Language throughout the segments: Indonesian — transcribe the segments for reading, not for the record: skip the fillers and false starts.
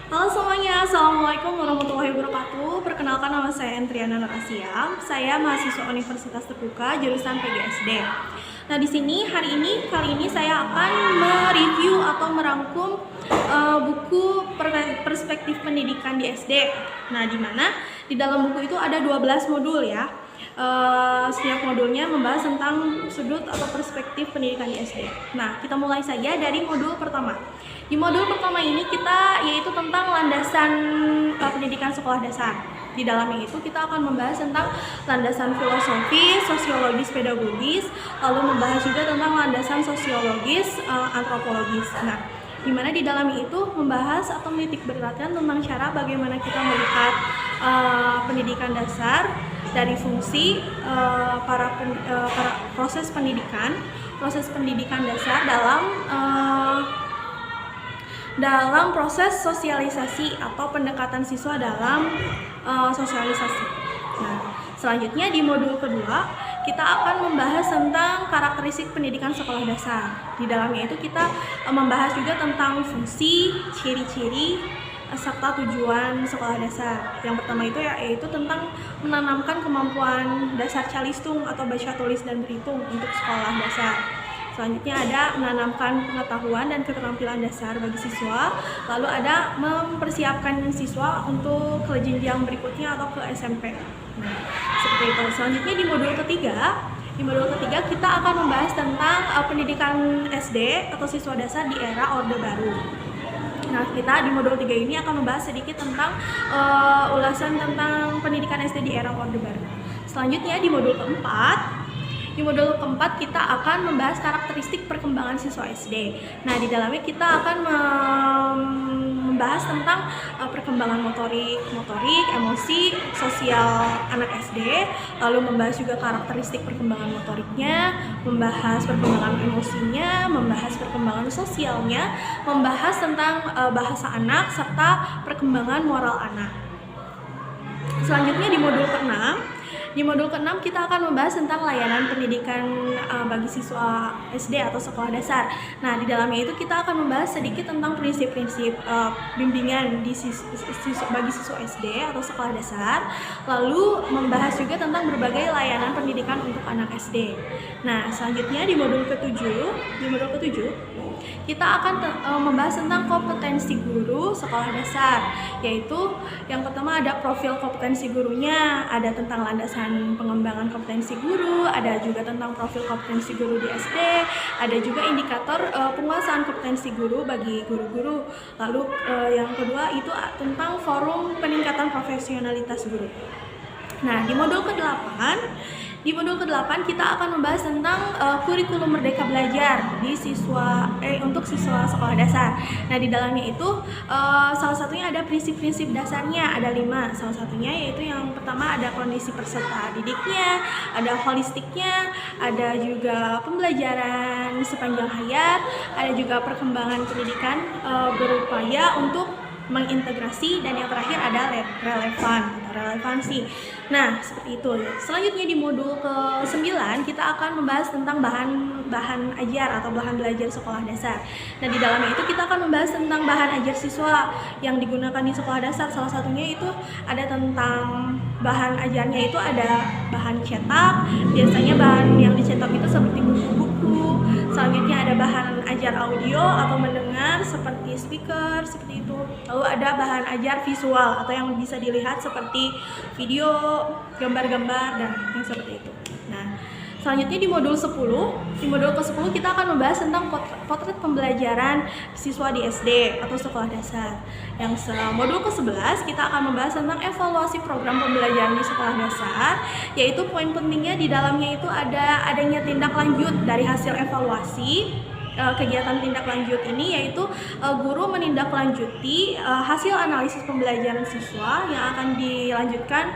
Halo semuanya, Assalamualaikum warahmatullahi wabarakatuh. Perkenalkan, nama saya Entriana Narasia. Saya mahasiswa Universitas Terbuka jurusan PGSD. Nah, di sini kali ini saya akan mereview atau merangkum buku perspektif pendidikan di SD. Nah, di mana di dalam buku itu ada 12 modul ya. Setiap modulnya membahas tentang sudut atau perspektif pendidikan di SD. Nah, kita mulai saja dari modul pertama. Di modul pertama ini kita yaitu tentang landasan pendidikan sekolah dasar. Di dalamnya itu kita akan membahas tentang landasan filosofis, sosiologis, pedagogis, lalu membahas juga tentang landasan sosiologis, antropologis. Nah, di mana di dalamnya itu membahas atau menitik beratkan tentang cara bagaimana kita melihat pendidikan dasar dari fungsi para proses pendidikan dasar dalam proses sosialisasi atau pendekatan siswa dalam sosialisasi. Nah, selanjutnya di modul kedua kita akan membahas tentang karakteristik pendidikan sekolah dasar. Di dalamnya itu kita membahas juga tentang fungsi, ciri-ciri, serta tujuan sekolah dasar. Yang pertama itu yaitu tentang menanamkan kemampuan dasar calistung atau baca, tulis, dan berhitung untuk sekolah dasar. Selanjutnya ada menanamkan pengetahuan dan keterampilan dasar bagi siswa, lalu ada mempersiapkan siswa untuk ke jenjang berikutnya atau ke SMP. Nah, seperti itu. Selanjutnya di modul ketiga kita akan membahas tentang pendidikan SD atau siswa dasar di era Orde Baru. Nah, kita di modul 3 ini akan membahas sedikit tentang ulasan tentang pendidikan SD di era Orde Baru. Selanjutnya di modul keempat kita akan membahas karakteristik perkembangan siswa SD. Nah, di dalamnya kita akan membahas tentang perkembangan motorik, emosi, sosial anak SD, lalu membahas juga karakteristik perkembangan motoriknya, membahas perkembangan emosinya, membahas perkembangan sosialnya, membahas tentang bahasa anak, serta perkembangan moral anak. Selanjutnya di modul ke-6 kita akan membahas tentang layanan pendidikan bagi siswa SD atau sekolah dasar. Nah, di dalamnya itu kita akan membahas sedikit tentang prinsip-prinsip bimbingan bagi siswa SD atau sekolah dasar, lalu membahas juga tentang berbagai layanan pendidikan untuk anak SD. Nah, selanjutnya di modul ke-7 kita akan membahas tentang kompetensi guru sekolah dasar, yaitu yang pertama ada profil kompetensi gurunya, ada tentang landasan pengembangan kompetensi guru, ada juga tentang profil kompetensi guru di SD, ada juga indikator penguasaan kompetensi guru bagi guru-guru. Lalu yang kedua itu tentang forum peningkatan profesionalitas guru. Nah, di modul ke-8 kita akan membahas tentang kurikulum Merdeka Belajar untuk siswa sekolah dasar. Nah, di dalamnya itu salah satunya ada prinsip-prinsip dasarnya, ada 5. Salah satunya yaitu yang pertama ada kondisi peserta didiknya, ada holistiknya, ada juga pembelajaran sepanjang hayat, ada juga perkembangan pendidikan berupaya untuk mengintegrasi, dan yang terakhir ada relevansi. Nah, seperti itu. Selanjutnya di modul ke-9 kita akan membahas tentang bahan ajar atau bahan belajar sekolah dasar. Nah, di dalamnya itu kita akan membahas tentang bahan ajar siswa yang digunakan di sekolah dasar. Salah satunya itu ada tentang bahan ajarnya itu ada bahan cetak. Biasanya bahan yang dicetak itu seperti buku-buku. Selanjutnya ada bahan ajar audio atau mendengar seperti speaker, seperti itu. Lalu ada bahan ajar visual atau yang bisa dilihat seperti video, gambar-gambar, dan yang seperti itu. Nah, selanjutnya di modul ke-10 kita akan membahas tentang potret pembelajaran siswa di SD atau sekolah dasar. Yang modul ke-11 kita akan membahas tentang evaluasi program pembelajaran di sekolah dasar, yaitu poin pentingnya di dalamnya itu adanya tindak lanjut dari hasil evaluasi. Kegiatan tindak lanjut ini yaitu guru menindaklanjuti hasil analisis pembelajaran siswa yang akan dilanjutkan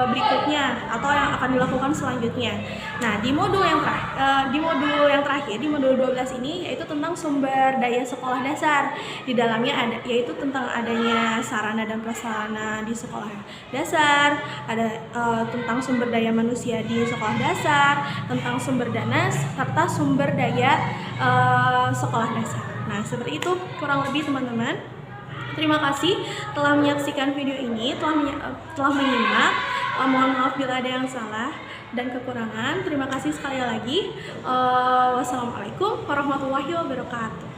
berikutnya atau yang akan dilakukan selanjutnya. Nah, di modul yang terakhir, di modul 12 ini yaitu tentang sumber daya sekolah dasar. Di dalamnya yaitu tentang adanya sarana dan prasarana di sekolah dasar, ada tentang sumber daya manusia di sekolah dasar, tentang sumber dana serta sumber daya sekolah dasar. Nah, seperti itu kurang lebih teman-teman. Terima kasih telah menyaksikan video ini, telah menyimak. Mohon maaf bila ada yang salah dan kekurangan. Terima kasih sekali lagi. Wassalamualaikum warahmatullahi wabarakatuh.